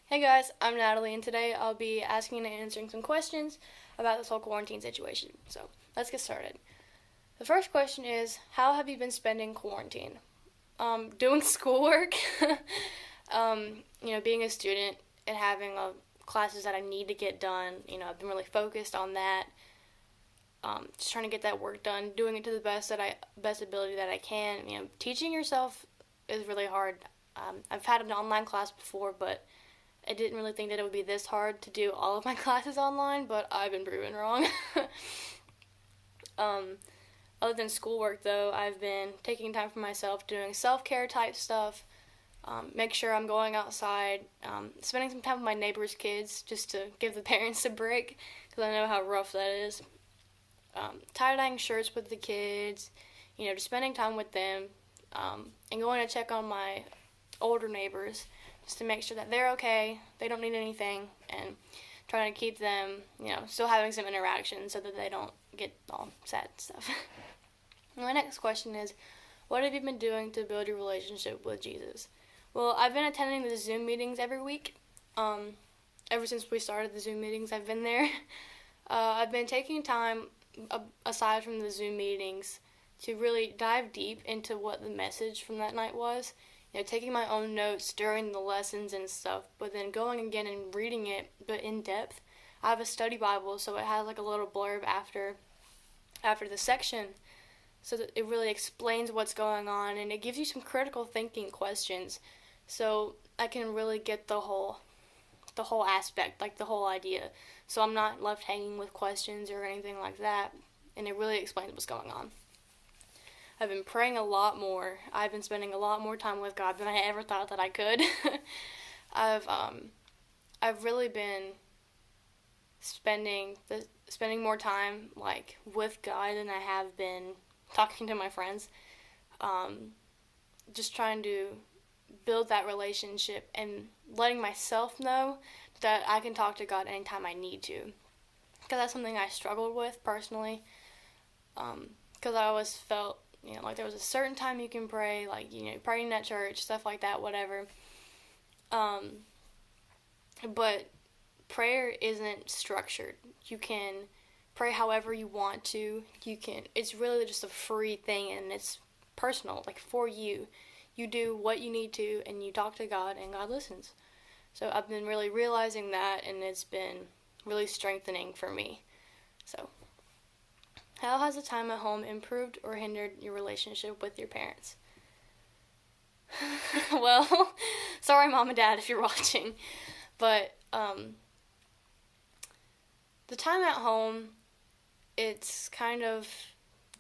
Hey guys, I'm Natalie, and today I'll be asking and answering some questions about this whole quarantine situation. So let's get started. The first question is, how have you been spending quarantine? Doing schoolwork, being a student and having classes that I need to get done. I've been really focused on that. Just trying to get that work done, doing it to the best ability that I can. Teaching yourself is really hard. I've had an online class before, but I didn't really think that it would be this hard to do all of my classes online, but I've been proven wrong. um, Other than schoolwork, though, I've been taking time for myself, doing self care type stuff. Make sure I'm going outside, spending some time with my neighbors' kids just to give the parents a break because I know how rough that is. Tie dyeing shirts with the kids, just spending time with them, and going to check on my older neighbors just to make sure that they're okay, they don't need anything, and trying to keep them, still having some interaction so that they don't get all sad and stuff. My next question is, what have you been doing to build your relationship with Jesus? Well, I've been attending the Zoom meetings every week. Ever since we started the Zoom meetings, I've been there. I've been taking time aside from the Zoom meetings to really dive deep into what the message from that night was. Taking my own notes during the lessons and stuff, but then going again and reading it, but in depth. I have a study Bible, so it has like a little blurb after the section, so that it really explains what's going on, and it gives you some critical thinking questions, so I can really get the whole aspect, like the whole idea. So I'm not left hanging with questions or anything like that, and it really explains what's going on. I've been praying a lot more. I've been spending a lot more time with God than I ever thought that I could. I've I've really been spending more time like with God than I have been talking to my friends. Um, just trying to build that relationship and letting myself know that I can talk to God anytime I need to. Because that's something I struggled with personally. Because I always felt, like there was a certain time you can pray, like, praying at church, stuff like that, whatever. Um, but prayer isn't structured. You can pray however you want to. It's really just a free thing, and it's personal, like for you. You do what you need to, and you talk to God, and God listens. So I've been really realizing that, and it's been really strengthening for me. So, how has the time at home improved or hindered your relationship with your parents? Well, sorry, Mom and Dad, if you're watching. But the time at home, it's kind of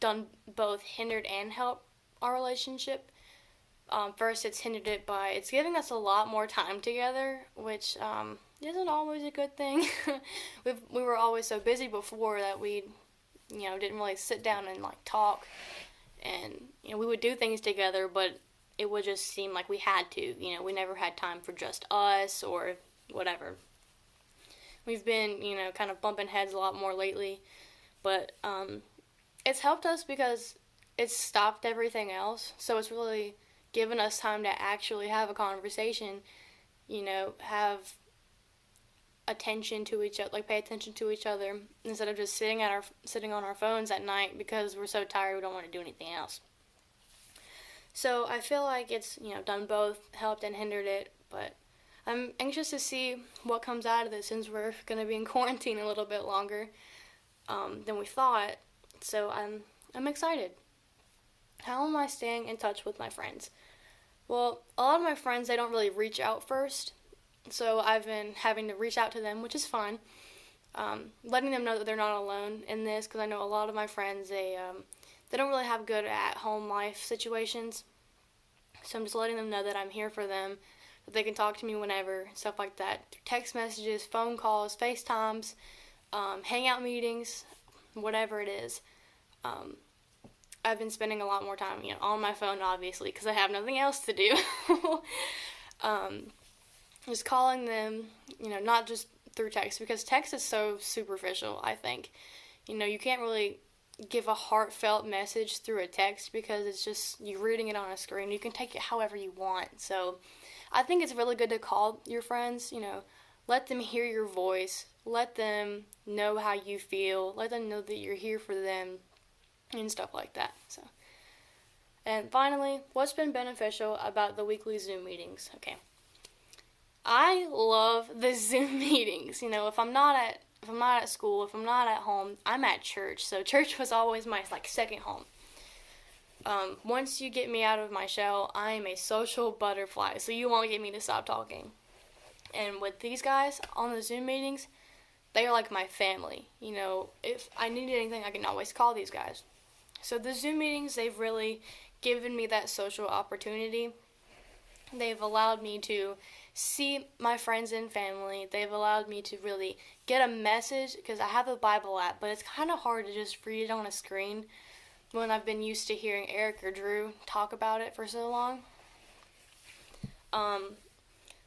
done both hindered and helped our relationship. First, it's hindered it by it's giving us a lot more time together, which isn't always a good thing. We were always so busy before that we, didn't really sit down and like talk, and we would do things together, but it would just seem like we had to. We never had time for just us or whatever. We've been, kind of bumping heads a lot more lately, but it's helped us because it's stopped everything else. So it's really given us time to actually have a conversation, have attention to each other, like pay attention to each other instead of just sitting on our phones at night because we're so tired we don't want to do anything else. So I feel like it's, done both, helped and hindered it, but I'm anxious to see what comes out of this since we're going to be in quarantine a little bit longer than we thought. So I'm excited. How am I staying in touch with my friends? Well, a lot of my friends, they don't really reach out first, so I've been having to reach out to them, which is fine. Letting them know that they're not alone in this, because I know a lot of my friends, they don't really have good at-home life situations, so I'm just letting them know that I'm here for them, that they can talk to me whenever, stuff like that. Text messages, phone calls, FaceTimes, hangout meetings, whatever it is. I've been spending a lot more time, on my phone, obviously, because I have nothing else to do. Just calling them, not just through text, because text is so superficial, I think. You can't really give a heartfelt message through a text because it's just you reading it on a screen. You can take it however you want. So I think it's really good to call your friends, let them hear your voice, let them know how you feel, let them know that you're here for them, and stuff like that. So, and finally, what's been beneficial about the weekly Zoom meetings? Okay, I love the Zoom meetings. If I'm not at school, if I'm not at home, I'm at church. So church was always my second home. Once you get me out of my shell, I am a social butterfly. So you won't get me to stop talking. And with these guys on the Zoom meetings, they are like my family. If I need anything, I can always call these guys. So the Zoom meetings, they've really given me that social opportunity. They've allowed me to see my friends and family. They've allowed me to really get a message, because I have a Bible app, but it's kind of hard to just read it on a screen when I've been used to hearing Eric or Drew talk about it for so long.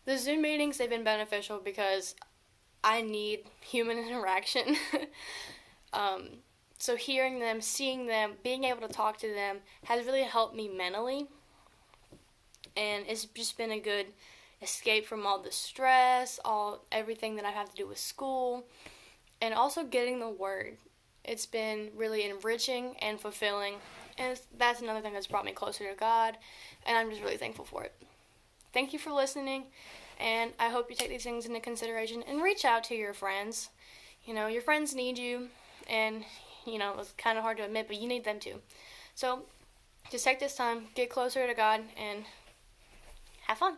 The Zoom meetings, they've been beneficial because I need human interaction. So hearing them, seeing them, being able to talk to them has really helped me mentally. And it's just been a good escape from all the stress, everything that I have to do with school, and also getting the word. It's been really enriching and fulfilling, and that's another thing that's brought me closer to God, and I'm just really thankful for it. Thank you for listening, and I hope you take these things into consideration and reach out to your friends. Your friends need you, and, it's kind of hard to admit, but you need them too. So just take this time, get closer to God, and have fun.